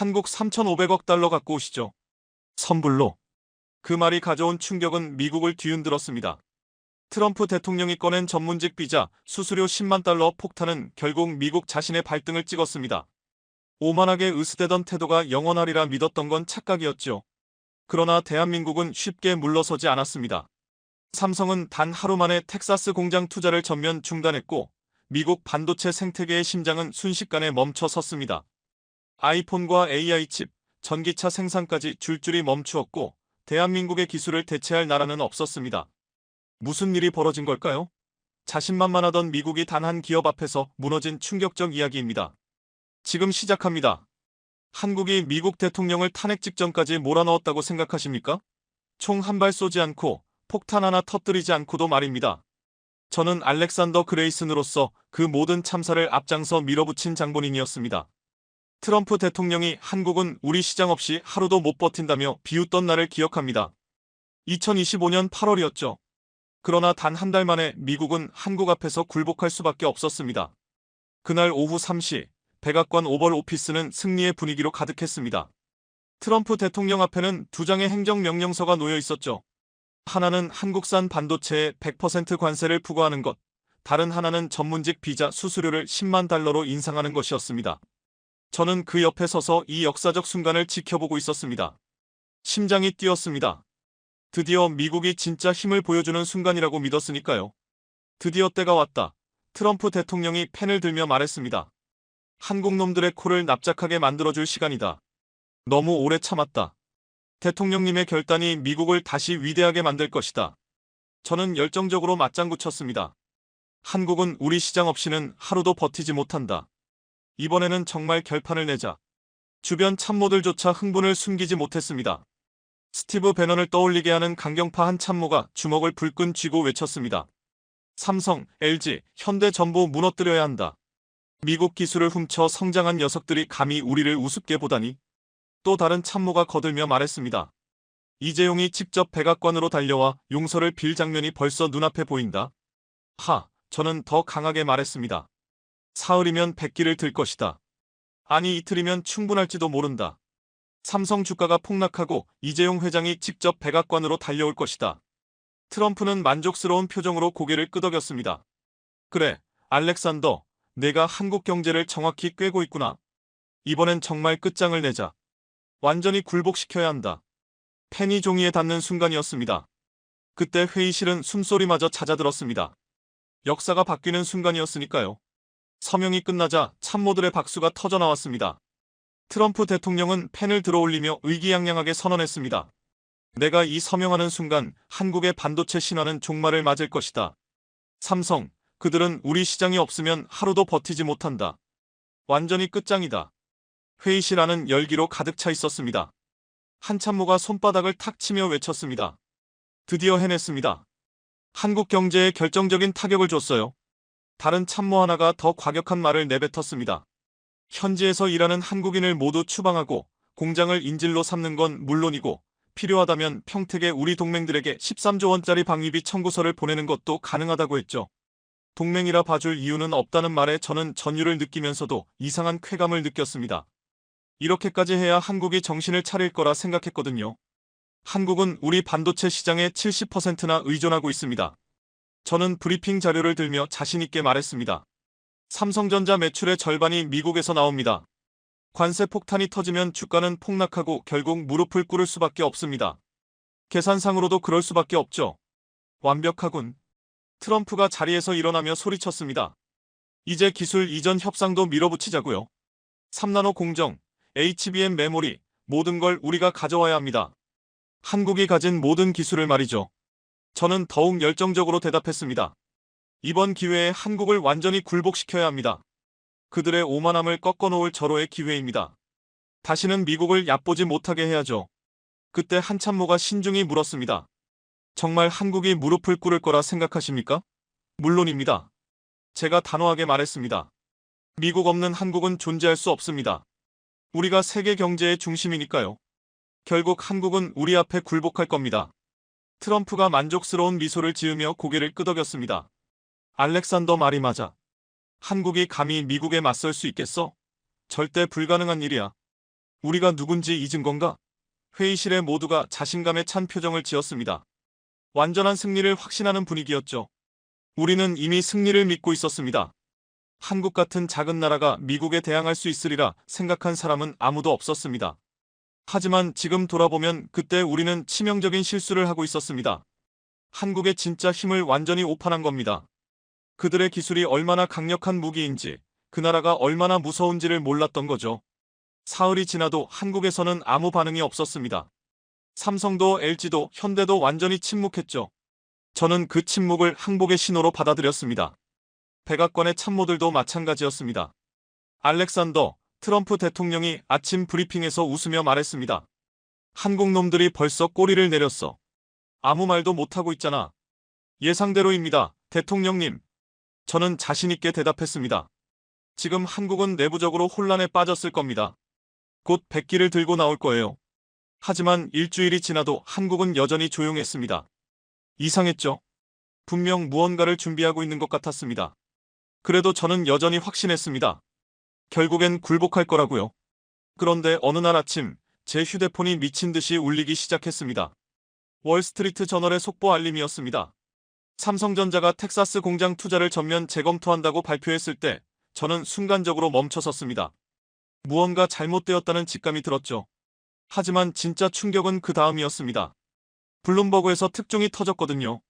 한국 3,500억 달러 갖고 오시죠. 선불로. 그 말이 가져온 충격은 미국을 뒤흔들었습니다. 트럼프 대통령이 꺼낸 전문직 비자 수수료 10만 달러 폭탄은 결국 미국 자신의 발등을 찍었습니다. 오만하게 으스대던 태도가 영원하리라 믿었던 건 착각이었죠. 그러나 대한민국은 쉽게 물러서지 않았습니다. 삼성은 단 하루 만에 텍사스 공장 투자를 전면 중단했고 미국 반도체 생태계의 심장은 순식간에 멈춰 섰습니다. 아이폰과 AI 칩, 전기차 생산까지 줄줄이 멈추었고 대한민국의 기술을 대체할 나라는 없었습니다. 무슨 일이 벌어진 걸까요? 자신만만하던 미국이 단 한 기업 앞에서 무너진 충격적 이야기입니다. 지금 시작합니다. 한국이 미국 대통령을 탄핵 직전까지 몰아넣었다고 생각하십니까? 총 한 발 쏘지 않고 폭탄 하나 터뜨리지 않고도 말입니다. 저는 알렉산더 그레이슨으로서 그 모든 참사를 앞장서 밀어붙인 장본인이었습니다. 트럼프 대통령이 한국은 우리 시장 없이 하루도 못 버틴다며 비웃던 날을 기억합니다. 2025년 8월이었죠. 그러나 단 한 달 만에 미국은 한국 앞에서 굴복할 수밖에 없었습니다. 그날 오후 3시 백악관 오벌 오피스는 승리의 분위기로 가득했습니다. 트럼프 대통령 앞에는 두 장의 행정명령서가 놓여 있었죠. 하나는 한국산 반도체에 100% 관세를 부과하는 것, 다른 하나는 전문직 비자 수수료를 10만 달러로 인상하는 것이었습니다. 저는 그 옆에 서서 이 역사적 순간을 지켜보고 있었습니다. 심장이 뛰었습니다. 드디어 미국이 진짜 힘을 보여주는 순간이라고 믿었으니까요. 드디어 때가 왔다. 트럼프 대통령이 펜을 들며 말했습니다. 한국 놈들의 코를 납작하게 만들어줄 시간이다. 너무 오래 참았다. 대통령님의 결단이 미국을 다시 위대하게 만들 것이다. 저는 열정적으로 맞장구 쳤습니다. 한국은 우리 시장 없이는 하루도 버티지 못한다. 이번에는 정말 결판을 내자. 주변 참모들조차 흥분을 숨기지 못했습니다. 스티브 배넌을 떠올리게 하는 강경파 한 참모가 주먹을 불끈 쥐고 외쳤습니다. 삼성, LG, 현대 전부 무너뜨려야 한다. 미국 기술을 훔쳐 성장한 녀석들이 감히 우리를 우습게 보다니. 또 다른 참모가 거들며 말했습니다. 이재용이 직접 백악관으로 달려와 용서를 빌 장면이 벌써 눈앞에 보인다. 저는 더 강하게 말했습니다. 사흘이면 백기를 들 것이다. 아니 이틀이면 충분할지도 모른다. 삼성 주가가 폭락하고 이재용 회장이 직접 백악관으로 달려올 것이다. 트럼프는 만족스러운 표정으로 고개를 끄덕였습니다. 그래, 알렉산더, 내가 한국 경제를 정확히 꿰고 있구나. 이번엔 정말 끝장을 내자. 완전히 굴복시켜야 한다. 펜이 종이에 닿는 순간이었습니다. 그때 회의실은 숨소리마저 잦아들었습니다. 역사가 바뀌는 순간이었으니까요. 서명이 끝나자 참모들의 박수가 터져나왔습니다. 트럼프 대통령은 펜을 들어올리며 의기양양하게 선언했습니다. 내가 이 서명하는 순간 한국의 반도체 신화는 종말을 맞을 것이다. 삼성, 그들은 우리 시장이 없으면 하루도 버티지 못한다. 완전히 끝장이다. 회의실 안은 열기로 가득 차 있었습니다. 한 참모가 손바닥을 탁 치며 외쳤습니다. 드디어 해냈습니다. 한국 경제에 결정적인 타격을 줬어요. 다른 참모 하나가 더 과격한 말을 내뱉었습니다. 현지에서 일하는 한국인을 모두 추방하고 공장을 인질로 삼는 건 물론이고 필요하다면 평택에 우리 동맹들에게 13조 원짜리 방위비 청구서를 보내는 것도 가능하다고 했죠. 동맹이라 봐줄 이유는 없다는 말에 저는 전율을 느끼면서도 이상한 쾌감을 느꼈습니다. 이렇게까지 해야 한국이 정신을 차릴 거라 생각했거든요. 한국은 우리 반도체 시장의 70%나 의존하고 있습니다. 저는 브리핑 자료를 들며 자신있게 말했습니다. 삼성전자 매출의 절반이 미국에서 나옵니다. 관세 폭탄이 터지면 주가는 폭락하고 결국 무릎을 꿇을 수밖에 없습니다. 계산상으로도 그럴 수밖에 없죠. 완벽하군. 트럼프가 자리에서 일어나며 소리쳤습니다. 이제 기술 이전 협상도 밀어붙이자고요. 3나노 공정, HBM 메모리, 모든 걸 우리가 가져와야 합니다. 한국이 가진 모든 기술을 말이죠. 저는 더욱 열정적으로 대답했습니다. 이번 기회에 한국을 완전히 굴복시켜야 합니다. 그들의 오만함을 꺾어놓을 절호의 기회입니다. 다시는 미국을 얕보지 못하게 해야죠. 그때 한 참모가 신중히 물었습니다. 정말 한국이 무릎을 꿇을 거라 생각하십니까? 물론입니다. 제가 단호하게 말했습니다. 미국 없는 한국은 존재할 수 없습니다. 우리가 세계 경제의 중심이니까요. 결국 한국은 우리 앞에 굴복할 겁니다. 트럼프가 만족스러운 미소를 지으며 고개를 끄덕였습니다. 알렉산더 말이 맞아. 한국이 감히 미국에 맞설 수 있겠어? 절대 불가능한 일이야. 우리가 누군지 잊은 건가? 회의실에 모두가 자신감에 찬 표정을 지었습니다. 완전한 승리를 확신하는 분위기였죠. 우리는 이미 승리를 믿고 있었습니다. 한국 같은 작은 나라가 미국에 대항할 수 있으리라 생각한 사람은 아무도 없었습니다. 하지만 지금 돌아보면 그때 우리는 치명적인 실수를 하고 있었습니다. 한국의 진짜 힘을 완전히 오판한 겁니다. 그들의 기술이 얼마나 강력한 무기인지, 그 나라가 얼마나 무서운지를 몰랐던 거죠. 사흘이 지나도 한국에서는 아무 반응이 없었습니다. 삼성도 LG도 현대도 완전히 침묵했죠. 저는 그 침묵을 항복의 신호로 받아들였습니다. 백악관의 참모들도 마찬가지였습니다. 알렉산더 트럼프 대통령이 아침 브리핑에서 웃으며 말했습니다. 한국 놈들이 벌써 꼬리를 내렸어. 아무 말도 못하고 있잖아. 예상대로입니다, 대통령님. 저는 자신있게 대답했습니다. 지금 한국은 내부적으로 혼란에 빠졌을 겁니다. 곧 백기를 들고 나올 거예요. 하지만 일주일이 지나도 한국은 여전히 조용했습니다. 이상했죠? 분명 무언가를 준비하고 있는 것 같았습니다. 그래도 저는 여전히 확신했습니다. 결국엔 굴복할 거라고요. 그런데 어느 날 아침 제 휴대폰이 미친 듯이 울리기 시작했습니다. 월스트리트 저널의 속보 알림이었습니다. 삼성전자가 텍사스 공장 투자를 전면 재검토한다고 발표했을 때 저는 순간적으로 멈춰섰습니다. 무언가 잘못되었다는 직감이 들었죠. 하지만 진짜 충격은 그 다음이었습니다. 블룸버그에서 특종이 터졌거든요.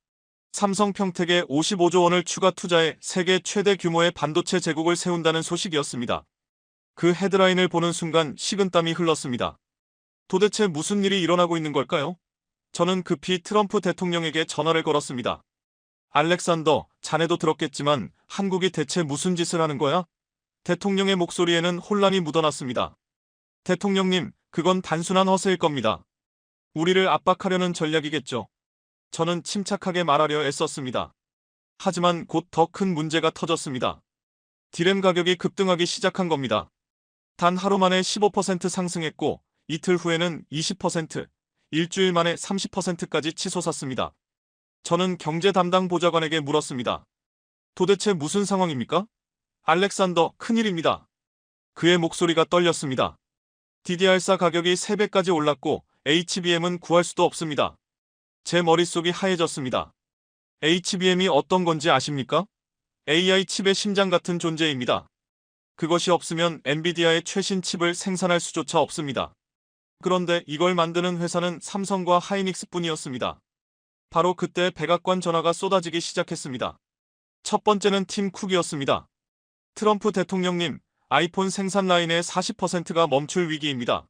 삼성 평택에 55조 원을 추가 투자해 세계 최대 규모의 반도체 제국을 세운다는 소식이었습니다. 그 헤드라인을 보는 순간 식은땀이 흘렀습니다. 도대체 무슨 일이 일어나고 있는 걸까요? 저는 급히 트럼프 대통령에게 전화를 걸었습니다. 알렉산더, 자네도 들었겠지만 한국이 대체 무슨 짓을 하는 거야? 대통령의 목소리에는 혼란이 묻어났습니다. 대통령님, 그건 단순한 허세일 겁니다. 우리를 압박하려는 전략이겠죠. 저는 침착하게 말하려 애썼습니다. 하지만 곧 더 큰 문제가 터졌습니다. 디램 가격이 급등하기 시작한 겁니다. 단 하루 만에 15% 상승했고 이틀 후에는 20%, 일주일 만에 30%까지 치솟았습니다. 저는 경제 담당 보좌관에게 물었습니다. 도대체 무슨 상황입니까? 알렉산더, 큰일입니다. 그의 목소리가 떨렸습니다. DDR4 가격이 3배까지 올랐고 HBM은 구할 수도 없습니다. 제 머릿속이 하얘졌습니다. HBM이 어떤 건지 아십니까? AI 칩의 심장 같은 존재입니다. 그것이 없으면 엔비디아의 최신 칩을 생산할 수조차 없습니다. 그런데 이걸 만드는 회사는 삼성과 하이닉스뿐이었습니다. 바로 그때 백악관 전화가 쏟아지기 시작했습니다. 첫 번째는 팀 쿡이었습니다. 트럼프 대통령님, 아이폰 생산 라인의 40%가 멈출 위기입니다.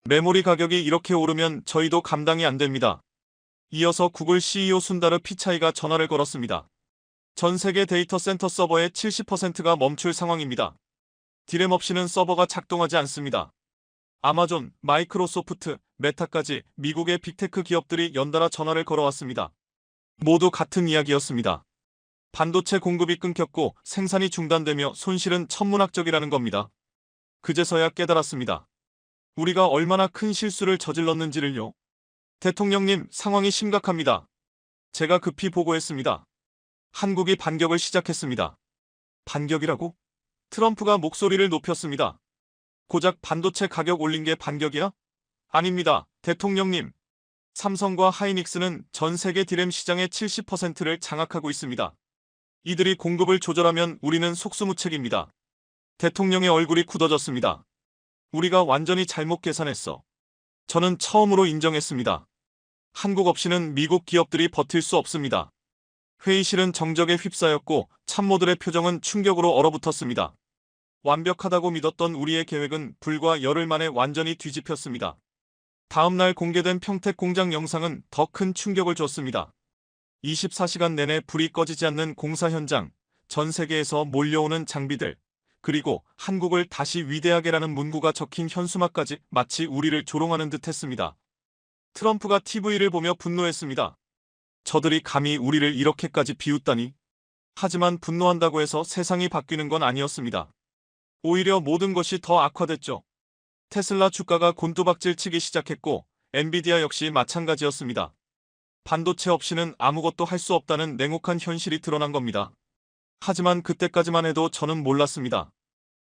메모리 가격이 이렇게 오르면 저희도 감당이 안 됩니다. 이어서 구글 CEO 순다르 피차이가 전화를 걸었습니다. 전 세계 데이터 센터 서버의 70%가 멈출 상황입니다. 디램 없이는 서버가 작동하지 않습니다. 아마존, 마이크로소프트, 메타까지 미국의 빅테크 기업들이 연달아 전화를 걸어왔습니다. 모두 같은 이야기였습니다. 반도체 공급이 끊겼고 생산이 중단되며 손실은 천문학적이라는 겁니다. 그제서야 깨달았습니다. 우리가 얼마나 큰 실수를 저질렀는지를요. 대통령님, 상황이 심각합니다. 제가 급히 보고했습니다. 한국이 반격을 시작했습니다. 반격이라고? 트럼프가 목소리를 높였습니다. 고작 반도체 가격 올린 게 반격이야? 아닙니다, 대통령님. 삼성과 하이닉스는 전 세계 디램 시장의 70%를 장악하고 있습니다. 이들이 공급을 조절하면 우리는 속수무책입니다. 대통령의 얼굴이 굳어졌습니다. 우리가 완전히 잘못 계산했어. 저는 처음으로 인정했습니다. 한국 없이는 미국 기업들이 버틸 수 없습니다. 회의실은 정적에 휩싸였고 참모들의 표정은 충격으로 얼어붙었습니다. 완벽하다고 믿었던 우리의 계획은 불과 열흘 만에 완전히 뒤집혔습니다. 다음 날 공개된 평택 공장 영상은 더 큰 충격을 줬습니다. 24시간 내내 불이 꺼지지 않는 공사 현장, 전 세계에서 몰려오는 장비들, 그리고 한국을 다시 위대하게라는 문구가 적힌 현수막까지 마치 우리를 조롱하는 듯 했습니다. 트럼프가 TV를 보며 분노했습니다. 저들이 감히 우리를 이렇게까지 비웃다니. 하지만 분노한다고 해서 세상이 바뀌는 건 아니었습니다. 오히려 모든 것이 더 악화됐죠. 테슬라 주가가 곤두박질 치기 시작했고 엔비디아 역시 마찬가지였습니다. 반도체 없이는 아무것도 할 수 없다는 냉혹한 현실이 드러난 겁니다. 하지만 그때까지만 해도 저는 몰랐습니다.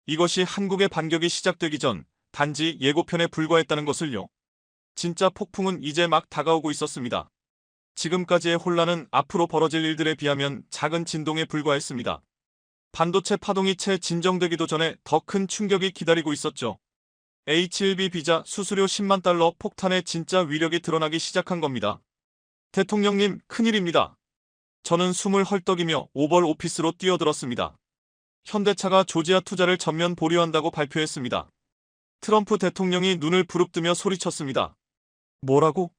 이것이 한국의 반격이 시작되기 전 단지 예고편에 불과했다는 것을요. 진짜 폭풍은 이제 막 다가오고 있었습니다. 지금까지의 혼란은 앞으로 벌어질 일들에 비하면 작은 진동에 불과했습니다. 반도체 파동이 채 진정되기도 전에 더 큰 충격이 기다리고 있었죠. H1B 비자 수수료 10만 달러 폭탄의 진짜 위력이 드러나기 시작한 겁니다. 대통령님, 큰일입니다. 저는 숨을 헐떡이며 오벌 오피스로 뛰어들었습니다. 현대차가 조지아 투자를 전면 보류한다고 발표했습니다. 트럼프 대통령이 눈을 부릅뜨며 소리쳤습니다. 뭐라고?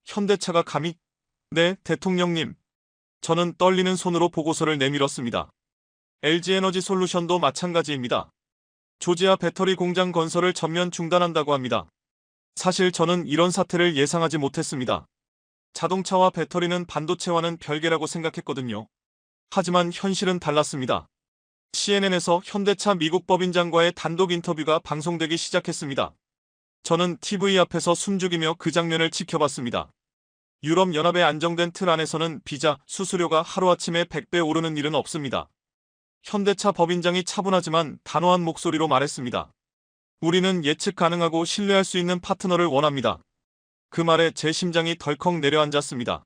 현대차가 감히? 네, 대통령님. 저는 떨리는 손으로 보고서를 내밀었습니다. LG에너지 솔루션도 마찬가지입니다. 조지아 배터리 공장 건설을 전면 중단한다고 합니다. 사실 저는 이런 사태를 예상하지 못했습니다. 자동차와 배터리는 반도체와는 별개라고 생각했거든요. 하지만 현실은 달랐습니다. CNN에서 현대차 미국 법인장과의 단독 인터뷰가 방송되기 시작했습니다. 저는 TV 앞에서 숨죽이며 그 장면을 지켜봤습니다. 유럽연합의 안정된 틀 안에서는 비자 수수료가 하루아침에 100배 오르는 일은 없습니다. 현대차 법인장이 차분하지만 단호한 목소리로 말했습니다. 우리는 예측 가능하고 신뢰할 수 있는 파트너를 원합니다. 그 말에 제 심장이 덜컥 내려앉았습니다.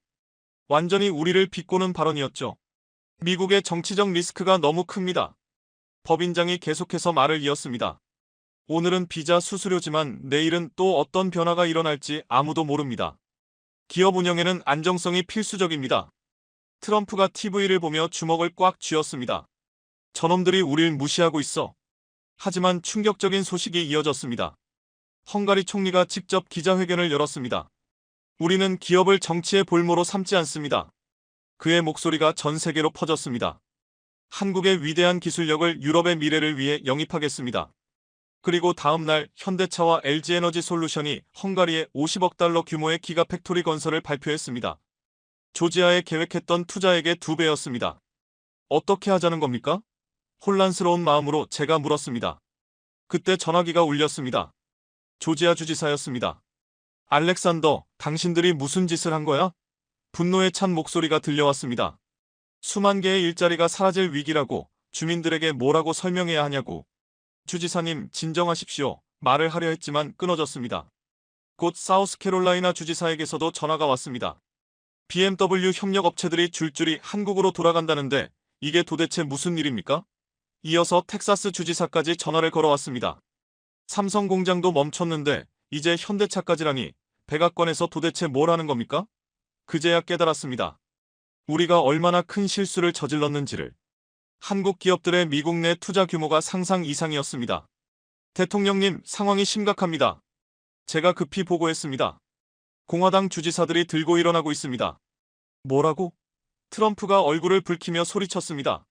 완전히 우리를 비꼬는 발언이었죠. 미국의 정치적 리스크가 너무 큽니다. 법인장이 계속해서 말을 이었습니다. 오늘은 비자 수수료지만 내일은 또 어떤 변화가 일어날지 아무도 모릅니다. 기업 운영에는 안정성이 필수적입니다. 트럼프가 TV를 보며 주먹을 꽉 쥐었습니다. 저놈들이 우릴 무시하고 있어. 하지만 충격적인 소식이 이어졌습니다. 헝가리 총리가 직접 기자회견을 열었습니다. 우리는 기업을 정치의 볼모로 삼지 않습니다. 그의 목소리가 전 세계로 퍼졌습니다. 한국의 위대한 기술력을 유럽의 미래를 위해 영입하겠습니다. 그리고 다음 날 현대차와 LG에너지 솔루션이 헝가리에 50억 달러 규모의 기가팩토리 건설을 발표했습니다. 조지아에 계획했던 투자액의 2배였습니다. 어떻게 하자는 겁니까? 혼란스러운 마음으로 제가 물었습니다. 그때 전화기가 울렸습니다. 조지아 주지사였습니다. 알렉산더, 당신들이 무슨 짓을 한 거야? 분노에 찬 목소리가 들려왔습니다. 수만 개의 일자리가 사라질 위기라고 주민들에게 뭐라고 설명해야 하냐고. 주지사님, 진정하십시오. 말을 하려 했지만 끊어졌습니다. 곧 사우스캐롤라이나 주지사에게서도 전화가 왔습니다. BMW 협력업체들이 줄줄이 한국으로 돌아간다는데 이게 도대체 무슨 일입니까? 이어서 텍사스 주지사까지 전화를 걸어왔습니다. 삼성 공장도 멈췄는데 이제 현대차까지라니 백악관에서 도대체 뭘 하는 겁니까? 그제야 깨달았습니다. 우리가 얼마나 큰 실수를 저질렀는지를. 한국 기업들의 미국 내 투자 규모가 상상 이상이었습니다. 대통령님, 상황이 심각합니다. 제가 급히 보고했습니다. 공화당 주지사들이 들고 일어나고 있습니다. 뭐라고? 트럼프가 얼굴을 붉히며 소리쳤습니다.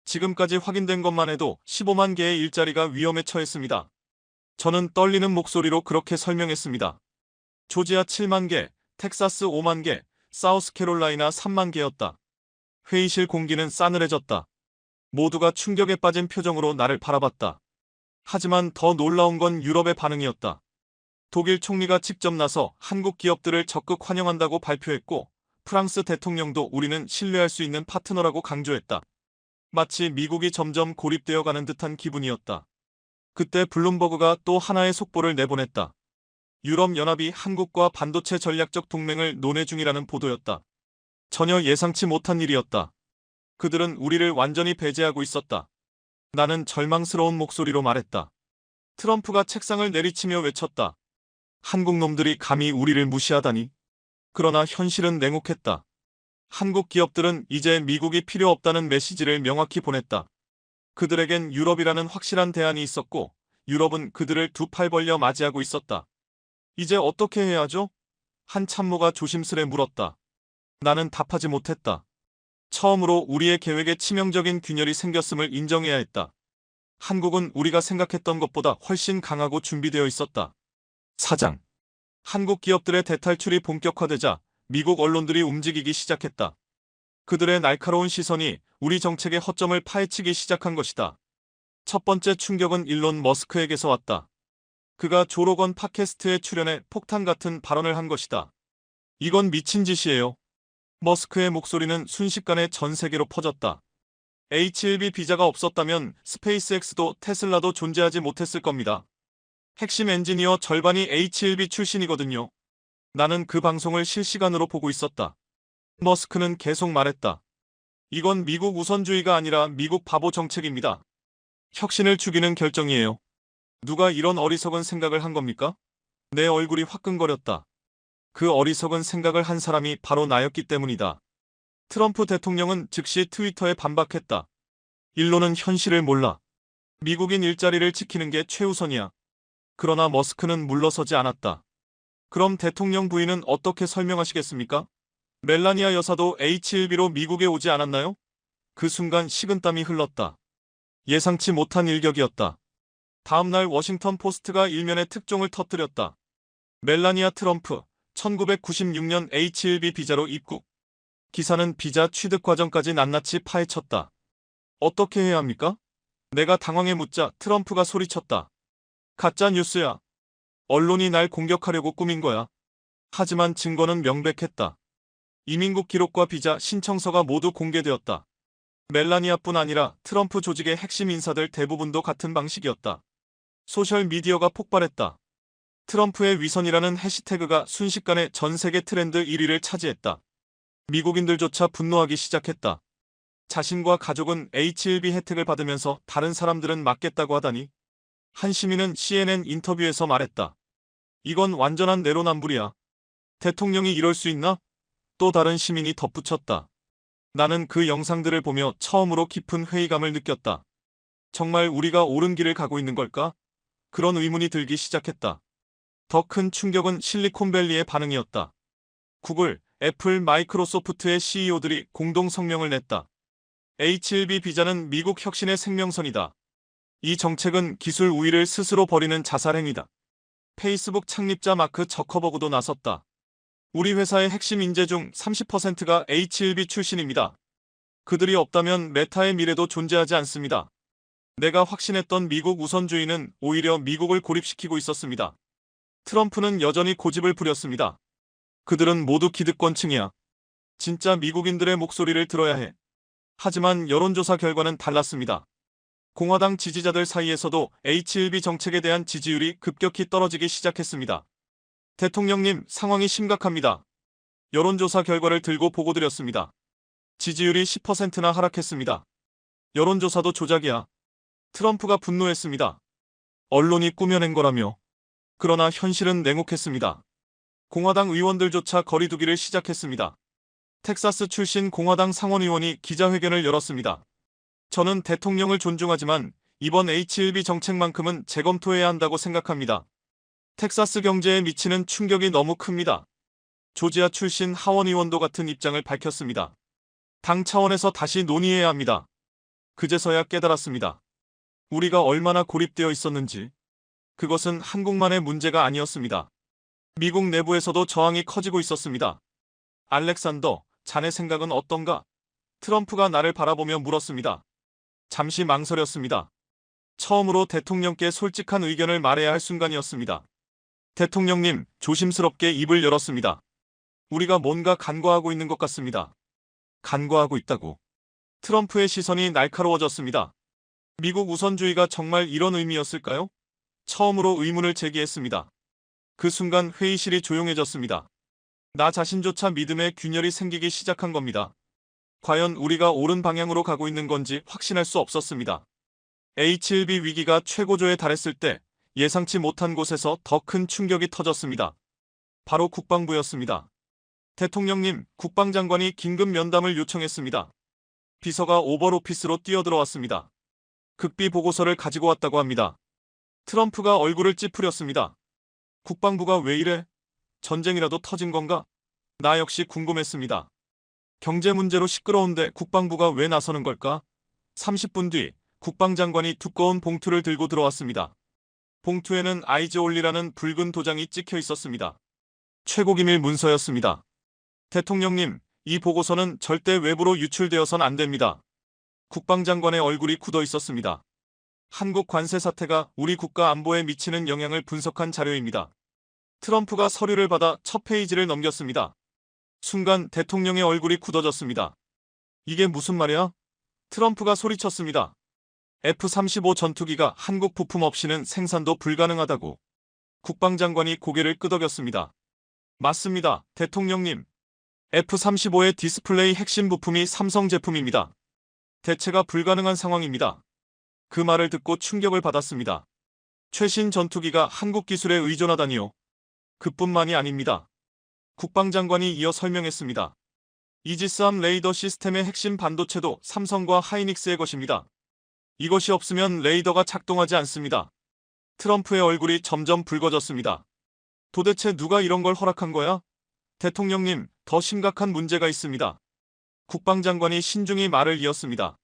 지금까지 확인된 것만 해도 15만 개의 일자리가 위험에 처했습니다. 저는 떨리는 목소리로 그렇게 설명했습니다. 조지아 7만 개, 텍사스 5만 개, 사우스캐롤라이나 3만 개였다. 회의실 공기는 싸늘해졌다. 모두가 충격에 빠진 표정으로 나를 바라봤다. 하지만 더 놀라운 건 유럽의 반응이었다. 독일 총리가 직접 나서 한국 기업들을 적극 환영한다고 발표했고 프랑스 대통령도 우리는 신뢰할 수 있는 파트너라고 강조했다. 마치 미국이 점점 고립되어 가는 듯한 기분이었다. 그때 블룸버그가 또 하나의 속보를 내보냈다. 유럽연합이 한국과 반도체 전략적 동맹을 논의 중이라는 보도였다. 전혀 예상치 못한 일이었다. 그들은 우리를 완전히 배제하고 있었다. 나는 절망스러운 목소리로 말했다. 트럼프가 책상을 내리치며 외쳤다. 한국 놈들이 감히 우리를 무시하다니. 그러나 현실은 냉혹했다. 한국 기업들은 이제 미국이 필요 없다는 메시지를 명확히 보냈다. 그들에겐 유럽이라는 확실한 대안이 있었고 유럽은 그들을 두 팔 벌려 맞이하고 있었다. 이제 어떻게 해야 하죠? 한 참모가 조심스레 물었다. 나는 답하지 못했다. 처음으로 우리의 계획에 치명적인 균열이 생겼음을 인정해야 했다. 한국은 우리가 생각했던 것보다 훨씬 강하고 준비되어 있었다. 사장. 한국 기업들의 대탈출이 본격화되자 미국 언론들이 움직이기 시작했다. 그들의 날카로운 시선이 우리 정책의 허점을 파헤치기 시작한 것이다. 첫 번째 충격은 일론 머스크에게서 왔다. 그가 조로건 팟캐스트에 출연해 폭탄 같은 발언을 한 것이다. 이건 미친 짓이에요. 머스크의 목소리는 순식간에 전 세계로 퍼졌다. H1B 비자가 없었다면 스페이스X도 테슬라도 존재하지 못했을 겁니다. 핵심 엔지니어 절반이 H1B 출신이거든요. 나는 그 방송을 실시간으로 보고 있었다. 머스크는 계속 말했다. 이건 미국 우선주의가 아니라 미국 바보 정책입니다. 혁신을 죽이는 결정이에요. 누가 이런 어리석은 생각을 한 겁니까? 내 얼굴이 화끈거렸다. 그 어리석은 생각을 한 사람이 바로 나였기 때문이다. 트럼프 대통령은 즉시 트위터에 반박했다. 일론은 현실을 몰라. 미국인 일자리를 지키는 게 최우선이야. 그러나 머스크는 물러서지 않았다. 그럼 대통령 부인은 어떻게 설명하시겠습니까? 멜라니아 여사도 H1B로 미국에 오지 않았나요? 그 순간 식은땀이 흘렀다. 예상치 못한 일격이었다. 다음날 워싱턴 포스트가 일면에 특종을 터뜨렸다. 멜라니아 트럼프 1996년 H1B 비자로 입국. 기사는 비자 취득 과정까지 낱낱이 파헤쳤다. 어떻게 해야 합니까? 내가 당황해 묻자 트럼프가 소리쳤다. 가짜 뉴스야. 언론이 날 공격하려고 꾸민 거야. 하지만 증거는 명백했다. 이민국 기록과 비자 신청서가 모두 공개되었다. 멜라니아뿐 아니라 트럼프 조직의 핵심 인사들 대부분도 같은 방식이었다. 소셜미디어가 폭발했다. 트럼프의 위선이라는 해시태그가 순식간에 전 세계 트렌드 1위를 차지했다. 미국인들조차 분노하기 시작했다. 자신과 가족은 H1B 혜택을 받으면서 다른 사람들은 막겠다고 하다니. 한 시민은 CNN 인터뷰에서 말했다. 이건 완전한 내로남불이야. 대통령이 이럴 수 있나? 또 다른 시민이 덧붙였다. 나는 그 영상들을 보며 처음으로 깊은 회의감을 느꼈다. 정말 우리가 옳은 길을 가고 있는 걸까? 그런 의문이 들기 시작했다. 더 큰 충격은 실리콘밸리의 반응이었다. 구글, 애플, 마이크로소프트의 CEO들이 공동 성명을 냈다. H1B 비자는 미국 혁신의 생명선이다. 이 정책은 기술 우위를 스스로 버리는 자살행위다. 페이스북 창립자 마크 저커버그도 나섰다. 우리 회사의 핵심 인재 중 30%가 H1B 출신입니다. 그들이 없다면 메타의 미래도 존재하지 않습니다. 내가 확신했던 미국 우선주의는 오히려 미국을 고립시키고 있었습니다. 트럼프는 여전히 고집을 부렸습니다. 그들은 모두 기득권층이야. 진짜 미국인들의 목소리를 들어야 해. 하지만 여론조사 결과는 달랐습니다. 공화당 지지자들 사이에서도 H1B 정책에 대한 지지율이 급격히 떨어지기 시작했습니다. 대통령님, 상황이 심각합니다. 여론조사 결과를 들고 보고드렸습니다. 지지율이 10%나 하락했습니다. 여론조사도 조작이야. 트럼프가 분노했습니다. 언론이 꾸며낸 거라며. 그러나 현실은 냉혹했습니다. 공화당 의원들조차 거리두기를 시작했습니다. 텍사스 출신 공화당 상원의원이 기자회견을 열었습니다. 저는 대통령을 존중하지만 이번 H1B 정책만큼은 재검토해야 한다고 생각합니다. 텍사스 경제에 미치는 충격이 너무 큽니다. 조지아 출신 하원의원도 같은 입장을 밝혔습니다. 당 차원에서 다시 논의해야 합니다. 그제서야 깨달았습니다. 우리가 얼마나 고립되어 있었는지. 그것은 한국만의 문제가 아니었습니다. 미국 내부에서도 저항이 커지고 있었습니다. 알렉산더, 자네 생각은 어떤가? 트럼프가 나를 바라보며 물었습니다. 잠시 망설였습니다. 처음으로 대통령께 솔직한 의견을 말해야 할 순간이었습니다. 대통령님, 조심스럽게 입을 열었습니다. 우리가 뭔가 간과하고 있는 것 같습니다. 간과하고 있다고. 트럼프의 시선이 날카로워졌습니다. 미국 우선주의가 정말 이런 의미였을까요? 처음으로 의문을 제기했습니다. 그 순간 회의실이 조용해졌습니다. 나 자신조차 믿음의 균열이 생기기 시작한 겁니다. 과연 우리가 옳은 방향으로 가고 있는 건지 확신할 수 없었습니다. H1B 위기가 최고조에 달했을 때 예상치 못한 곳에서 더 큰 충격이 터졌습니다. 바로 국방부였습니다. 대통령님, 국방장관이 긴급 면담을 요청했습니다. 비서가 오버로피스로 뛰어들어왔습니다. 극비 보고서를 가지고 왔다고 합니다. 트럼프가 얼굴을 찌푸렸습니다. 국방부가 왜 이래? 전쟁이라도 터진 건가? 나 역시 궁금했습니다. 경제 문제로 시끄러운데 국방부가 왜 나서는 걸까? 30분 뒤 국방장관이 두꺼운 봉투를 들고 들어왔습니다. 봉투에는 아이즈올리라는 붉은 도장이 찍혀 있었습니다. 최고기밀 문서였습니다. 대통령님, 이 보고서는 절대 외부로 유출되어선 안 됩니다. 국방장관의 얼굴이 굳어 있었습니다. 한국 관세 사태가 우리 국가 안보에 미치는 영향을 분석한 자료입니다. 트럼프가 서류를 받아 첫 페이지를 넘겼습니다. 순간 대통령의 얼굴이 굳어졌습니다. 이게 무슨 말이야? 트럼프가 소리쳤습니다. F-35 전투기가 한국 부품 없이는 생산도 불가능하다고. 국방장관이 고개를 끄덕였습니다. 맞습니다, 대통령님. F-35의 디스플레이 핵심 부품이 삼성 제품입니다. 대체가 불가능한 상황입니다. 그 말을 듣고 충격을 받았습니다. 최신 전투기가 한국 기술에 의존하다니요. 그뿐만이 아닙니다. 국방장관이 이어 설명했습니다. 이지스함 레이더 시스템의 핵심 반도체도 삼성과 하이닉스의 것입니다. 이것이 없으면 레이더가 작동하지 않습니다. 트럼프의 얼굴이 점점 붉어졌습니다. 도대체 누가 이런 걸 허락한 거야? 대통령님, 더 심각한 문제가 있습니다. 국방장관이 신중히 말을 이었습니다.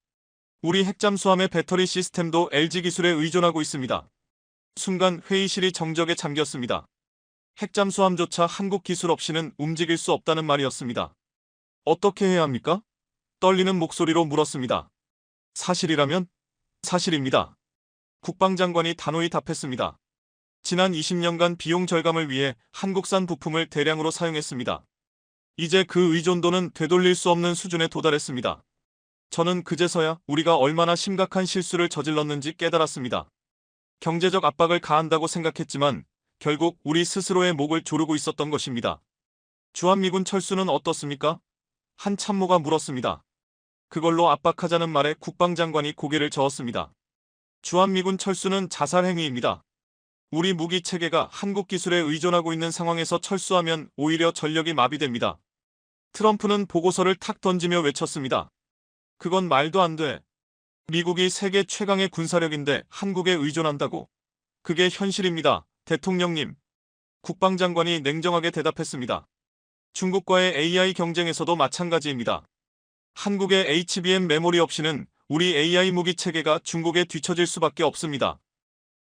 우리 핵잠수함의 배터리 시스템도 LG 기술에 의존하고 있습니다. 순간 회의실이 정적에 잠겼습니다. 핵잠수함조차 한국 기술 없이는 움직일 수 없다는 말이었습니다. 어떻게 해야 합니까? 떨리는 목소리로 물었습니다. 사실이라면? 사실입니다. 국방장관이 단호히 답했습니다. 지난 20년간 비용 절감을 위해 한국산 부품을 대량으로 사용했습니다. 이제 그 의존도는 되돌릴 수 없는 수준에 도달했습니다. 저는 그제서야 우리가 얼마나 심각한 실수를 저질렀는지 깨달았습니다. 경제적 압박을 가한다고 생각했지만 결국 우리 스스로의 목을 조르고 있었던 것입니다. 주한미군 철수는 어떻습니까? 한 참모가 물었습니다. 그걸로 압박하자는 말에 국방장관이 고개를 저었습니다. 주한미군 철수는 자살 행위입니다. 우리 무기 체계가 한국 기술에 의존하고 있는 상황에서 철수하면 오히려 전력이 마비됩니다. 트럼프는 보고서를 탁 던지며 외쳤습니다. 그건 말도 안 돼. 미국이 세계 최강의 군사력인데 한국에 의존한다고. 그게 현실입니다, 대통령님. 국방장관이 냉정하게 대답했습니다. 중국과의 AI 경쟁에서도 마찬가지입니다. 한국의 HBM 메모리 없이는 우리 AI 무기 체계가 중국에 뒤처질 수밖에 없습니다.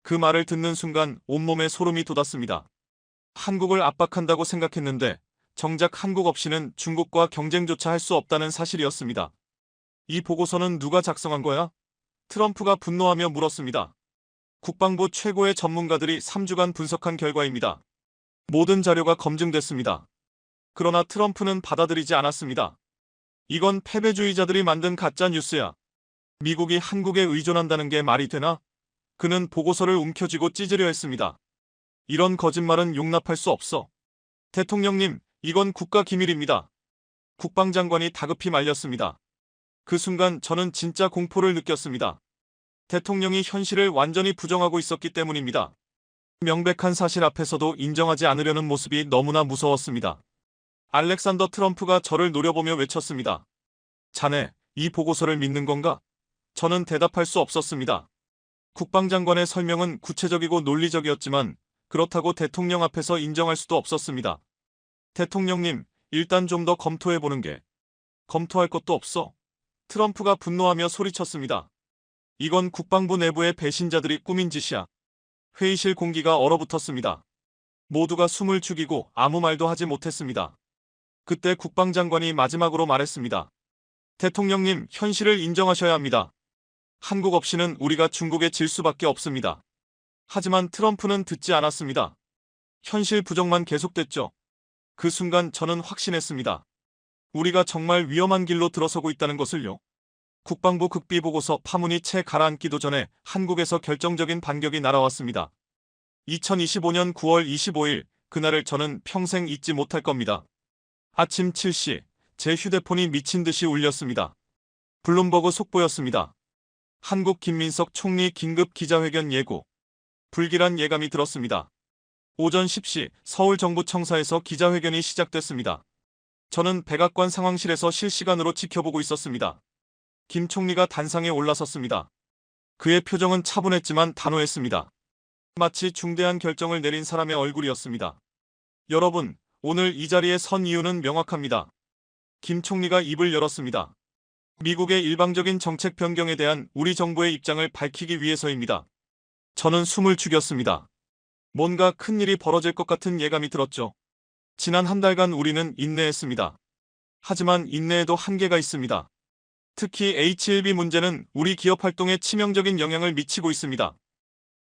그 말을 듣는 순간 온몸에 소름이 돋았습니다. 한국을 압박한다고 생각했는데 정작 한국 없이는 중국과 경쟁조차 할 수 없다는 사실이었습니다. 이 보고서는 누가 작성한 거야? 트럼프가 분노하며 물었습니다. 국방부 최고의 전문가들이 3주간 분석한 결과입니다. 모든 자료가 검증됐습니다. 그러나 트럼프는 받아들이지 않았습니다. 이건 패배주의자들이 만든 가짜 뉴스야. 미국이 한국에 의존한다는 게 말이 되나? 그는 보고서를 움켜쥐고 찢으려 했습니다. 이런 거짓말은 용납할 수 없어. 대통령님, 이건 국가 기밀입니다. 국방장관이 다급히 말렸습니다. 그 순간 저는 진짜 공포를 느꼈습니다. 대통령이 현실을 완전히 부정하고 있었기 때문입니다. 명백한 사실 앞에서도 인정하지 않으려는 모습이 너무나 무서웠습니다. 알렉산더 트럼프가 저를 노려보며 외쳤습니다. 자네, 이 보고서를 믿는 건가? 저는 대답할 수 없었습니다. 국방장관의 설명은 구체적이고 논리적이었지만 그렇다고 대통령 앞에서 인정할 수도 없었습니다. 대통령님, 일단 좀 더 검토해보는 게. 검토할 것도 없어. 트럼프가 분노하며 소리쳤습니다. 이건 국방부 내부의 배신자들이 꾸민 짓이야. 회의실 공기가 얼어붙었습니다. 모두가 숨을 죽이고 아무 말도 하지 못했습니다. 그때 국방장관이 마지막으로 말했습니다. 대통령님, 현실을 인정하셔야 합니다. 한국 없이는 우리가 중국에 질 수밖에 없습니다. 하지만 트럼프는 듣지 않았습니다. 현실 부정만 계속됐죠. 그 순간 저는 확신했습니다. 우리가 정말 위험한 길로 들어서고 있다는 것을요. 국방부 극비보고서 파문이 채 가라앉기도 전에 한국에서 결정적인 반격이 날아왔습니다. 2025년 9월 25일, 그날을 저는 평생 잊지 못할 겁니다. 아침 7시, 제 휴대폰이 미친 듯이 울렸습니다. 블룸버그 속보였습니다. 한국 김민석 총리 긴급 기자회견 예고. 불길한 예감이 들었습니다. 오전 10시 서울정부청사에서 기자회견이 시작됐습니다. 저는 백악관 상황실에서 실시간으로 지켜보고 있었습니다. 김 총리가 단상에 올라섰습니다. 그의 표정은 차분했지만 단호했습니다. 마치 중대한 결정을 내린 사람의 얼굴이었습니다. 여러분, 오늘 이 자리에 선 이유는 명확합니다. 김 총리가 입을 열었습니다. 미국의 일방적인 정책 변경에 대한 우리 정부의 입장을 밝히기 위해서입니다. 저는 숨을 죽였습니다. 뭔가 큰일이 벌어질 것 같은 예감이 들었죠. 지난 한 달간 우리는 인내했습니다. 하지만 인내에도 한계가 있습니다. 특히 H-1B 문제는 우리 기업 활동에 치명적인 영향을 미치고 있습니다.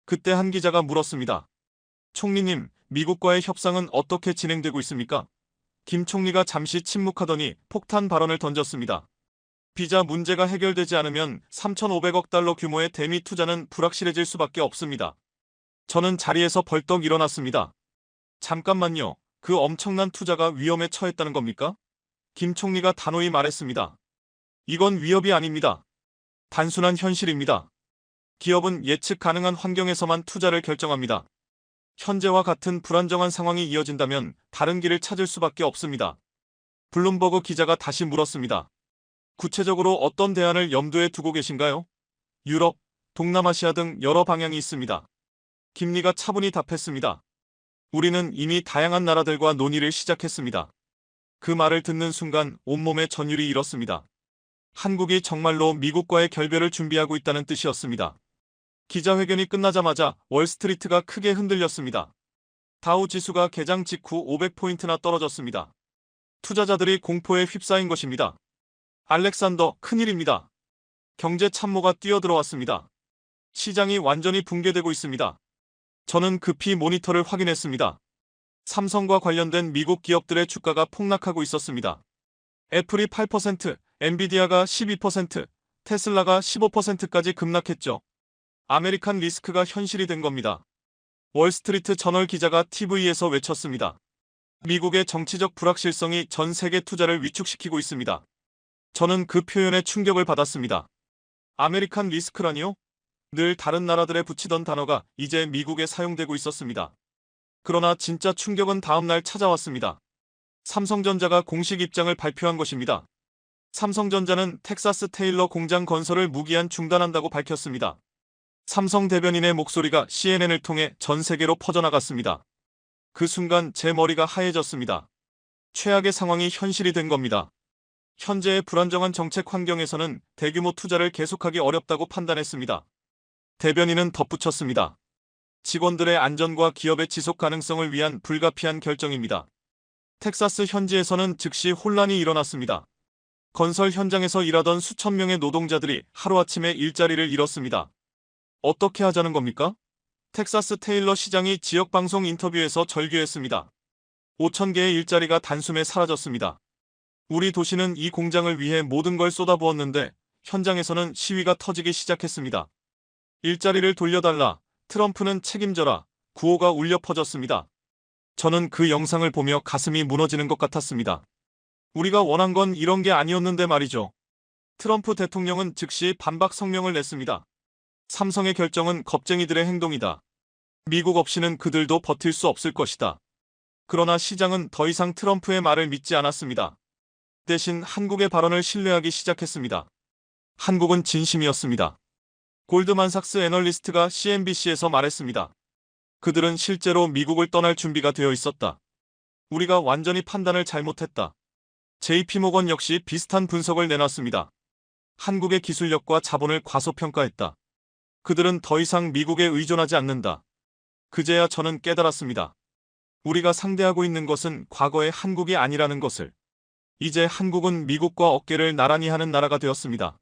그때 한 기자가 물었습니다. 총리님, 미국과의 협상은 어떻게 진행되고 있습니까? 김 총리가 잠시 침묵하더니 폭탄 발언을 던졌습니다. 비자 문제가 해결되지 않으면 3,500억 달러 규모의 대미 투자는 불확실해질 수밖에 없습니다. 저는 자리에서 벌떡 일어났습니다. 잠깐만요. 그 엄청난 투자가 위험에 처했다는 겁니까? 김 총리가 단호히 말했습니다. 이건 위협이 아닙니다. 단순한 현실입니다. 기업은 예측 가능한 환경에서만 투자를 결정합니다. 현재와 같은 불안정한 상황이 이어진다면 다른 길을 찾을 수밖에 없습니다. 블룸버그 기자가 다시 물었습니다. 구체적으로 어떤 대안을 염두에 두고 계신가요? 유럽, 동남아시아 등 여러 방향이 있습니다. 김리가 차분히 답했습니다. 우리는 이미 다양한 나라들과 논의를 시작했습니다. 그 말을 듣는 순간 온몸에 전율이 일었습니다. 한국이 정말로 미국과의 결별을 준비하고 있다는 뜻이었습니다. 기자회견이 끝나자마자 월스트리트가 크게 흔들렸습니다. 다우 지수가 개장 직후 500포인트나 떨어졌습니다. 투자자들이 공포에 휩싸인 것입니다. 알렉산더, 큰일입니다. 경제 참모가 뛰어들어왔습니다. 시장이 완전히 붕괴되고 있습니다. 저는 급히 모니터를 확인했습니다. 삼성과 관련된 미국 기업들의 주가가 폭락하고 있었습니다. 애플이 8%, 엔비디아가 12%, 테슬라가 15%까지 급락했죠. 아메리칸 리스크가 현실이 된 겁니다. 월스트리트 저널 기자가 TV에서 외쳤습니다. 미국의 정치적 불확실성이 전 세계 투자를 위축시키고 있습니다. 저는 그 표현에 충격을 받았습니다. 아메리칸 리스크라니요? 늘 다른 나라들에 붙이던 단어가 이제 미국에 사용되고 있었습니다. 그러나 진짜 충격은 다음날 찾아왔습니다. 삼성전자가 공식 입장을 발표한 것입니다. 삼성전자는 텍사스 테일러 공장 건설을 무기한 중단한다고 밝혔습니다. 삼성 대변인의 목소리가 CNN을 통해 전 세계로 퍼져나갔습니다. 그 순간 제 머리가 하얘졌습니다. 최악의 상황이 현실이 된 겁니다. 현재의 불안정한 정책 환경에서는 대규모 투자를 계속하기 어렵다고 판단했습니다. 대변인은 덧붙였습니다. 직원들의 안전과 기업의 지속 가능성을 위한 불가피한 결정입니다. 텍사스 현지에서는 즉시 혼란이 일어났습니다. 건설 현장에서 일하던 수천 명의 노동자들이 하루아침에 일자리를 잃었습니다. 어떻게 하자는 겁니까? 텍사스 테일러 시장이 지역방송 인터뷰에서 절규했습니다. 5천 개의 일자리가 단숨에 사라졌습니다. 우리 도시는 이 공장을 위해 모든 걸 쏟아부었는데 현장에서는 시위가 터지기 시작했습니다. 일자리를 돌려달라, 트럼프는 책임져라, 구호가 울려 퍼졌습니다. 저는 그 영상을 보며 가슴이 무너지는 것 같았습니다. 우리가 원한 건 이런 게 아니었는데 말이죠. 트럼프 대통령은 즉시 반박 성명을 냈습니다. 삼성의 결정은 겁쟁이들의 행동이다. 미국 없이는 그들도 버틸 수 없을 것이다. 그러나 시장은 더 이상 트럼프의 말을 믿지 않았습니다. 대신 한국의 발언을 신뢰하기 시작했습니다. 한국은 진심이었습니다. 골드만삭스 애널리스트가 CNBC에서 말했습니다. 그들은 실제로 미국을 떠날 준비가 되어 있었다. 우리가 완전히 판단을 잘못했다. JP모건 역시 비슷한 분석을 내놨습니다. 한국의 기술력과 자본을 과소평가했다. 그들은 더 이상 미국에 의존하지 않는다. 그제야 저는 깨달았습니다. 우리가 상대하고 있는 것은 과거의 한국이 아니라는 것을. 이제 한국은 미국과 어깨를 나란히 하는 나라가 되었습니다.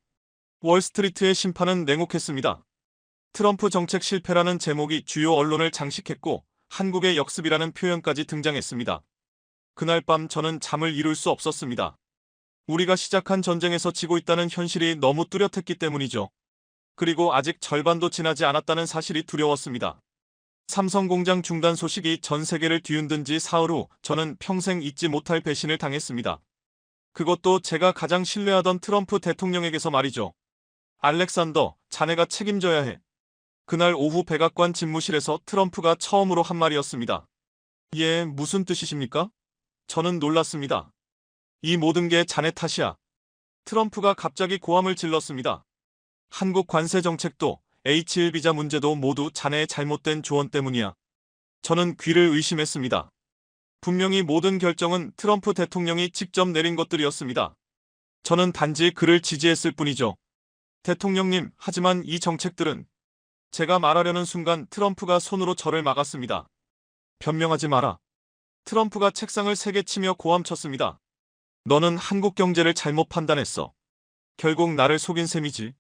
월스트리트의 심판은 냉혹했습니다. 트럼프 정책 실패라는 제목이 주요 언론을 장식했고 한국의 역습이라는 표현까지 등장했습니다. 그날 밤 저는 잠을 이룰 수 없었습니다. 우리가 시작한 전쟁에서 지고 있다는 현실이 너무 뚜렷했기 때문이죠. 그리고 아직 절반도 지나지 않았다는 사실이 두려웠습니다. 삼성 공장 중단 소식이 전 세계를 뒤흔든 지 사흘 후 저는 평생 잊지 못할 배신을 당했습니다. 그것도 제가 가장 신뢰하던 트럼프 대통령에게서 말이죠. 알렉산더, 자네가 책임져야 해. 그날 오후 백악관 집무실에서 트럼프가 처음으로 한 말이었습니다. 예, 무슨 뜻이십니까? 저는 놀랐습니다. 이 모든 게 자네 탓이야. 트럼프가 갑자기 고함을 질렀습니다. 한국 관세 정책도 H1 비자 문제도 모두 자네의 잘못된 조언 때문이야. 저는 귀를 의심했습니다. 분명히 모든 결정은 트럼프 대통령이 직접 내린 것들이었습니다. 저는 단지 그를 지지했을 뿐이죠. 대통령님, 하지만 이 정책들은... 제가 말하려는 순간 트럼프가 손으로 저를 막았습니다. 변명하지 마라. 트럼프가 책상을 세게 치며 고함쳤습니다. 너는 한국 경제를 잘못 판단했어. 결국 나를 속인 셈이지.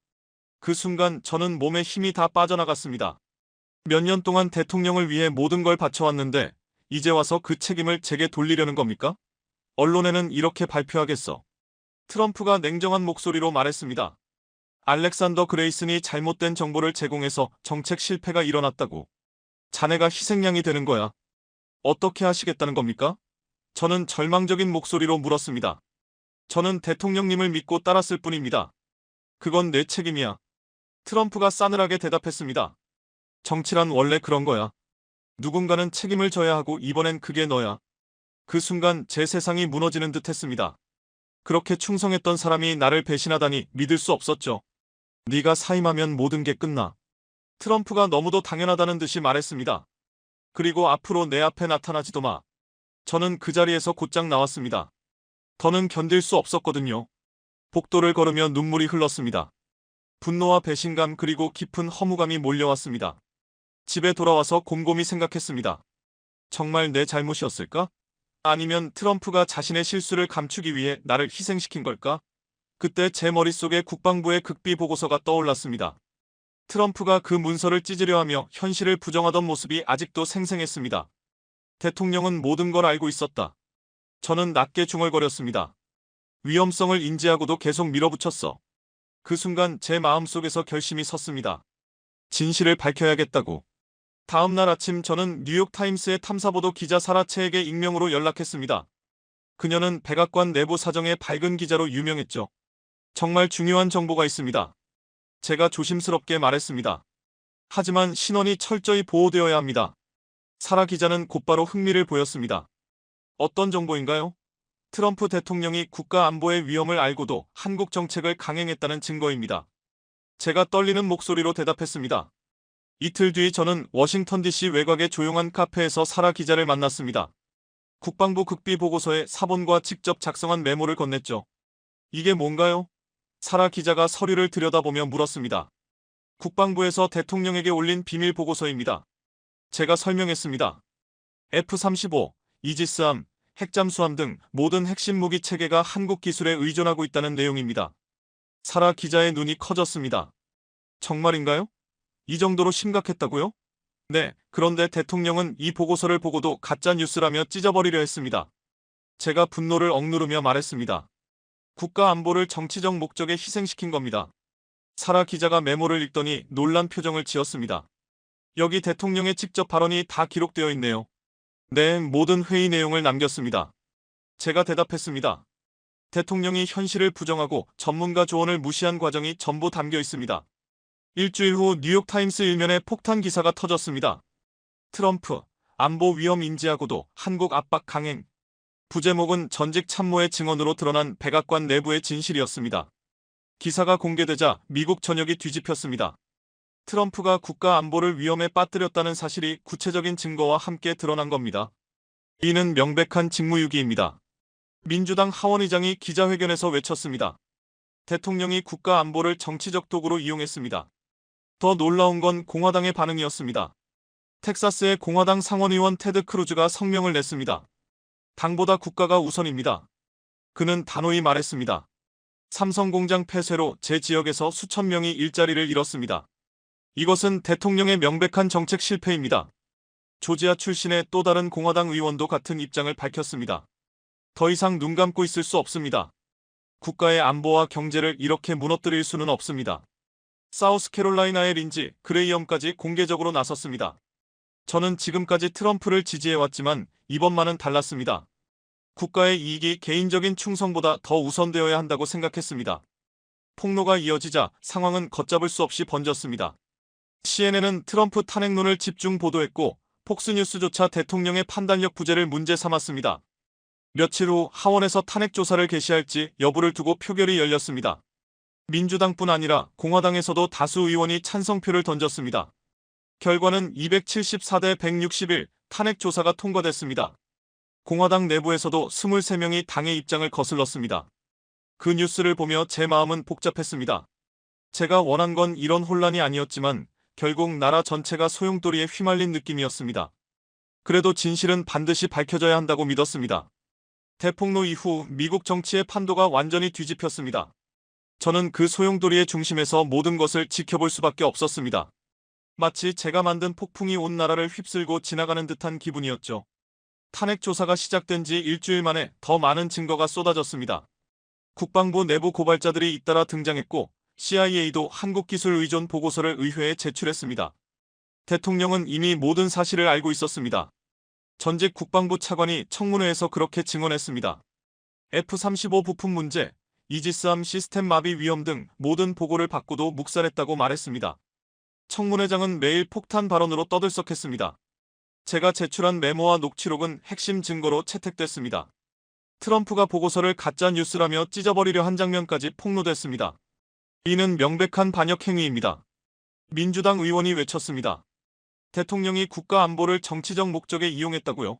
그 순간 저는 몸에 힘이 다 빠져나갔습니다. 몇 년 동안 대통령을 위해 모든 걸 바쳐왔는데 이제 와서 그 책임을 제게 돌리려는 겁니까? 언론에는 이렇게 발표하겠어. 트럼프가 냉정한 목소리로 말했습니다. 알렉산더 그레이슨이 잘못된 정보를 제공해서 정책 실패가 일어났다고. 자네가 희생양이 되는 거야. 어떻게 하시겠다는 겁니까? 저는 절망적인 목소리로 물었습니다. 저는 대통령님을 믿고 따랐을 뿐입니다. 그건 내 책임이야. 트럼프가 싸늘하게 대답했습니다. 정치란 원래 그런 거야. 누군가는 책임을 져야 하고 이번엔 그게 너야. 그 순간 제 세상이 무너지는 듯 했습니다. 그렇게 충성했던 사람이 나를 배신하다니 믿을 수 없었죠. 네가 사임하면 모든 게 끝나. 트럼프가 너무도 당연하다는 듯이 말했습니다. 그리고 앞으로 내 앞에 나타나지도 마. 저는 그 자리에서 곧장 나왔습니다. 더는 견딜 수 없었거든요. 복도를 걸으며 눈물이 흘렀습니다. 분노와 배신감 그리고 깊은 허무감이 몰려왔습니다. 집에 돌아와서 곰곰이 생각했습니다. 정말 내 잘못이었을까? 아니면 트럼프가 자신의 실수를 감추기 위해 나를 희생시킨 걸까? 그때 제 머릿속에 국방부의 극비 보고서가 떠올랐습니다. 트럼프가 그 문서를 찢으려 하며 현실을 부정하던 모습이 아직도 생생했습니다. 대통령은 모든 걸 알고 있었다. 저는 낮게 중얼거렸습니다. 위험성을 인지하고도 계속 밀어붙였어. 그 순간 제 마음속에서 결심이 섰습니다. 진실을 밝혀야겠다고. 다음 날 아침 저는 뉴욕타임스의 탐사보도 기자 사라 체에게 익명으로 연락했습니다. 그녀는 백악관 내부 사정의 밝은 기자로 유명했죠. 정말 중요한 정보가 있습니다. 제가 조심스럽게 말했습니다. 하지만 신원이 철저히 보호되어야 합니다. 사라 기자는 곧바로 흥미를 보였습니다. 어떤 정보인가요? 트럼프 대통령이 국가 안보의 위험을 알고도 한국 정책을 강행했다는 증거입니다. 제가 떨리는 목소리로 대답했습니다. 이틀 뒤 저는 워싱턴 DC 외곽의 조용한 카페에서 사라 기자를 만났습니다. 국방부 극비 보고서에 사본과 직접 작성한 메모를 건넸죠. 이게 뭔가요? 사라 기자가 서류를 들여다보며 물었습니다. 국방부에서 대통령에게 올린 비밀 보고서입니다. 제가 설명했습니다. F-35, 이지스함, 핵잠수함 등 모든 핵심 무기 체계가 한국 기술에 의존하고 있다는 내용입니다. 사라 기자의 눈이 커졌습니다. 정말인가요? 이 정도로 심각했다고요? 네, 그런데 대통령은 이 보고서를 보고도 가짜 뉴스라며 찢어버리려 했습니다. 제가 분노를 억누르며 말했습니다. 국가 안보를 정치적 목적에 희생시킨 겁니다. 사라 기자가 메모를 읽더니 놀란 표정을 지었습니다. 여기 대통령의 직접 발언이 다 기록되어 있네요. 네, 모든 회의 내용을 남겼습니다. 제가 대답했습니다. 대통령이 현실을 부정하고 전문가 조언을 무시한 과정이 전부 담겨 있습니다. 일주일 후 뉴욕타임스 일면에 폭탄 기사가 터졌습니다. 트럼프, 안보 위험 인지하고도 한국 압박 강행. 부제목은 전직 참모의 증언으로 드러난 백악관 내부의 진실이었습니다. 기사가 공개되자 미국 전역이 뒤집혔습니다. 트럼프가 국가 안보를 위험에 빠뜨렸다는 사실이 구체적인 증거와 함께 드러난 겁니다. 이는 명백한 직무유기입니다. 민주당 하원의장이 기자회견에서 외쳤습니다. 대통령이 국가 안보를 정치적 도구로 이용했습니다. 더 놀라운 건 공화당의 반응이었습니다. 텍사스의 공화당 상원의원 테드 크루즈가 성명을 냈습니다. 당보다 국가가 우선입니다. 그는 단호히 말했습니다. 삼성공장 폐쇄로 제 지역에서 수천 명이 일자리를 잃었습니다. 이것은 대통령의 명백한 정책 실패입니다. 조지아 출신의 또 다른 공화당 의원도 같은 입장을 밝혔습니다. 더 이상 눈 감고 있을 수 없습니다. 국가의 안보와 경제를 이렇게 무너뜨릴 수는 없습니다. 사우스캐롤라이나의 린지 그레이엄까지 공개적으로 나섰습니다. 저는 지금까지 트럼프를 지지해왔지만 이번만은 달랐습니다. 국가의 이익이 개인적인 충성보다 더 우선되어야 한다고 생각했습니다. 폭로가 이어지자 상황은 걷잡을 수 없이 번졌습니다. CNN은 트럼프 탄핵론을 집중 보도했고 폭스뉴스조차 대통령의 판단력 부재를 문제 삼았습니다. 며칠 후 하원에서 탄핵 조사를 개시할지 여부를 두고 표결이 열렸습니다. 민주당뿐 아니라 공화당에서도 다수 의원이 찬성표를 던졌습니다. 결과는 274대 161 탄핵 조사가 통과됐습니다. 공화당 내부에서도 23명이 당의 입장을 거슬렀습니다. 그 뉴스를 보며 제 마음은 복잡했습니다. 제가 원한 건 이런 혼란이 아니었지만 결국 나라 전체가 소용돌이에 휘말린 느낌이었습니다. 그래도 진실은 반드시 밝혀져야 한다고 믿었습니다. 대폭로 이후 미국 정치의 판도가 완전히 뒤집혔습니다. 저는 그 소용돌이의 중심에서 모든 것을 지켜볼 수밖에 없었습니다. 마치 제가 만든 폭풍이 온 나라를 휩쓸고 지나가는 듯한 기분이었죠. 탄핵 조사가 시작된 지 일주일 만에 더 많은 증거가 쏟아졌습니다. 국방부 내부 고발자들이 잇따라 등장했고 CIA도 한국 기술 의존 보고서를 의회에 제출했습니다. 대통령은 이미 모든 사실을 알고 있었습니다. 전직 국방부 차관이 청문회에서 그렇게 증언했습니다. F-35 부품 문제, 이지스함 시스템 마비 위험 등 모든 보고를 받고도 묵살했다고 말했습니다. 청문회장은 매일 폭탄 발언으로 떠들썩했습니다. 제가 제출한 메모와 녹취록은 핵심 증거로 채택됐습니다. 트럼프가 보고서를 가짜 뉴스라며 찢어버리려 한 장면까지 폭로됐습니다. 이는 명백한 반역 행위입니다. 민주당 의원이 외쳤습니다. 대통령이 국가 안보를 정치적 목적에 이용했다고요?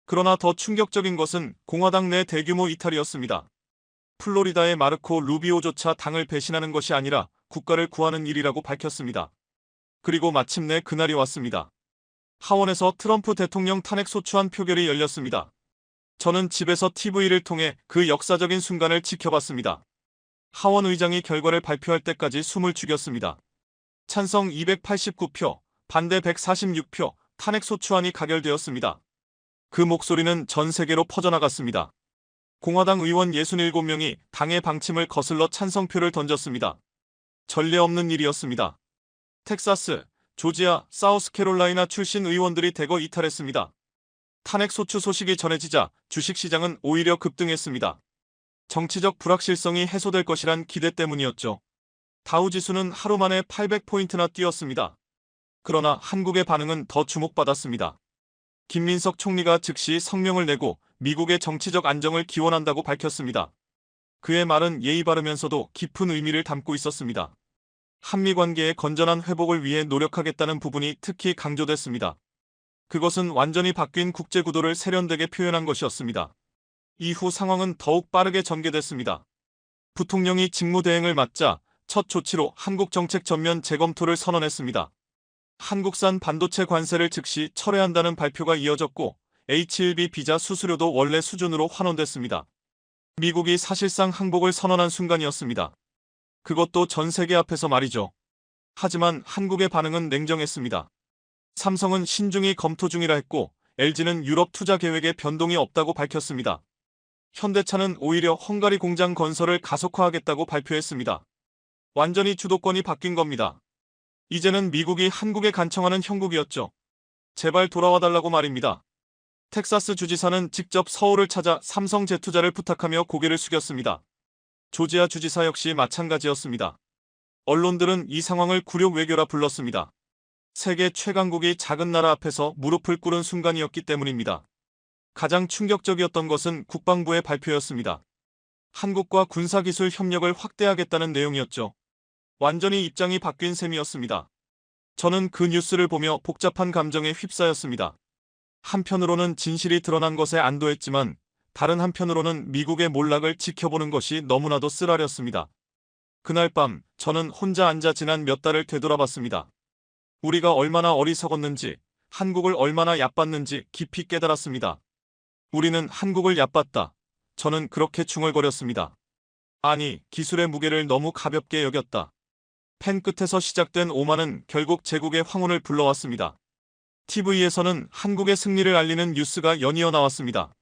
그러나 더 충격적인 것은 공화당 내 대규모 이탈이었습니다. 플로리다의 마르코 루비오조차 당을 배신하는 것이 아니라 국가를 구하는 일이라고 밝혔습니다. 그리고 마침내 그날이 왔습니다. 하원에서 트럼프 대통령 탄핵 소추안 표결이 열렸습니다. 저는 집에서 TV를 통해 그 역사적인 순간을 지켜봤습니다. 하원 의장이 결과를 발표할 때까지 숨을 죽였습니다. 찬성 289표, 반대 146표, 탄핵 소추안이 가결되었습니다. 그 목소리는 전 세계로 퍼져나갔습니다. 공화당 의원 67명이 당의 방침을 거슬러 찬성표를 던졌습니다. 전례 없는 일이었습니다. 텍사스, 조지아, 사우스캐롤라이나 출신 의원들이 대거 이탈했습니다. 탄핵 소추 소식이 전해지자 주식시장은 오히려 급등했습니다. 정치적 불확실성이 해소될 것이란 기대 때문이었죠. 다우지수는 하루 만에 800포인트나 뛰었습니다. 그러나 한국의 반응은 더 주목받았습니다. 김민석 총리가 즉시 성명을 내고 미국의 정치적 안정을 기원한다고 밝혔습니다. 그의 말은 예의 바르면서도 깊은 의미를 담고 있었습니다. 한미 관계의 건전한 회복을 위해 노력하겠다는 부분이 특히 강조됐습니다. 그것은 완전히 바뀐 국제구도를 세련되게 표현한 것이었습니다. 이후 상황은 더욱 빠르게 전개됐습니다. 부통령이 직무대행을 맡자 첫 조치로 한국 정책 전면 재검토를 선언했습니다. 한국산 반도체 관세를 즉시 철회한다는 발표가 이어졌고 H-1B 비자 수수료도 원래 수준으로 환원됐습니다. 미국이 사실상 항복을 선언한 순간이었습니다. 그것도 전 세계 앞에서 말이죠. 하지만 한국의 반응은 냉정했습니다. 삼성은 신중히 검토 중이라 했고 LG는 유럽 투자 계획에 변동이 없다고 밝혔습니다. 현대차는 오히려 헝가리 공장 건설을 가속화하겠다고 발표했습니다. 완전히 주도권이 바뀐 겁니다. 이제는 미국이 한국에 간청하는 형국이었죠. 제발 돌아와달라고 말입니다. 텍사스 주지사는 직접 서울을 찾아 삼성 재투자를 부탁하며 고개를 숙였습니다. 조지아 주지사 역시 마찬가지였습니다. 언론들은 이 상황을 굴욕 외교라 불렀습니다. 세계 최강국이 작은 나라 앞에서 무릎을 꿇은 순간이었기 때문입니다. 가장 충격적이었던 것은 국방부의 발표였습니다. 한국과 군사기술 협력을 확대하겠다는 내용이었죠. 완전히 입장이 바뀐 셈이었습니다. 저는 그 뉴스를 보며 복잡한 감정에 휩싸였습니다. 한편으로는 진실이 드러난 것에 안도했지만 다른 한편으로는 미국의 몰락을 지켜보는 것이 너무나도 쓰라렸습니다. 그날 밤 저는 혼자 앉아 지난 몇 달을 되돌아봤습니다. 우리가 얼마나 어리석었는지, 한국을 얼마나 얕봤는지 깊이 깨달았습니다. 우리는 한국을 얕봤다. 저는 그렇게 중얼거렸습니다. 아니, 기술의 무게를 너무 가볍게 여겼다. 펜 끝에서 시작된 오만은 결국 제국의 황혼을 불러왔습니다. TV에서는 한국의 승리를 알리는 뉴스가 연이어 나왔습니다.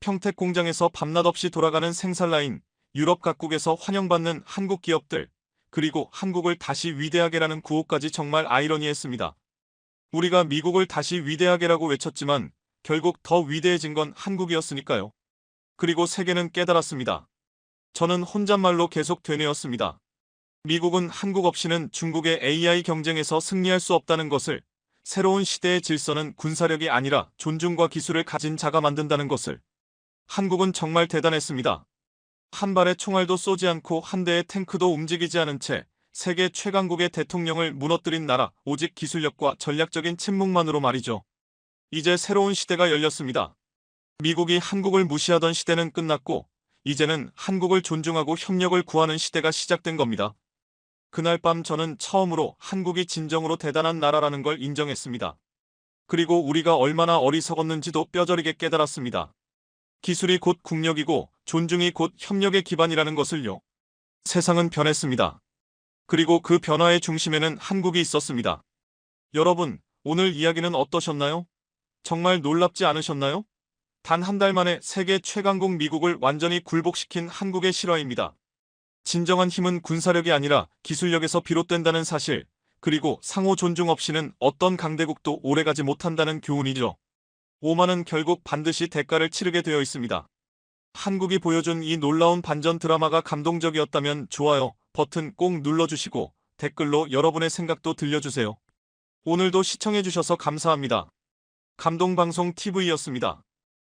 평택 공장에서 밤낮 없이 돌아가는 생산라인, 유럽 각국에서 환영받는 한국 기업들, 그리고 한국을 다시 위대하게라는 구호까지 정말 아이러니했습니다. 우리가 미국을 다시 위대하게라고 외쳤지만 결국 더 위대해진 건 한국이었으니까요. 그리고 세계는 깨달았습니다. 저는 혼잣말로 계속 되뇌었습니다. 미국은 한국 없이는 중국의 AI 경쟁에서 승리할 수 없다는 것을, 새로운 시대의 질서는 군사력이 아니라 존중과 기술을 가진 자가 만든다는 것을. 한국은 정말 대단했습니다. 한 발의 총알도 쏘지 않고 한 대의 탱크도 움직이지 않은 채 세계 최강국의 대통령을 무너뜨린 나라, 오직 기술력과 전략적인 침묵만으로 말이죠. 이제 새로운 시대가 열렸습니다. 미국이 한국을 무시하던 시대는 끝났고 이제는 한국을 존중하고 협력을 구하는 시대가 시작된 겁니다. 그날 밤 저는 처음으로 한국이 진정으로 대단한 나라라는 걸 인정했습니다. 그리고 우리가 얼마나 어리석었는지도 뼈저리게 깨달았습니다. 기술이 곧 국력이고 존중이 곧 협력의 기반이라는 것을요. 세상은 변했습니다. 그리고 그 변화의 중심에는 한국이 있었습니다. 여러분, 오늘 이야기는 어떠셨나요? 정말 놀랍지 않으셨나요? 단 한 달 만에 세계 최강국 미국을 완전히 굴복시킨 한국의 실화입니다. 진정한 힘은 군사력이 아니라 기술력에서 비롯된다는 사실, 그리고 상호 존중 없이는 어떤 강대국도 오래가지 못한다는 교훈이죠. 오만은 결국 반드시 대가를 치르게 되어 있습니다. 한국이 보여준 이 놀라운 반전 드라마가 감동적이었다면 좋아요 버튼 꼭 눌러주시고 댓글로 여러분의 생각도 들려주세요. 오늘도 시청해주셔서 감사합니다. 감동방송 TV였습니다.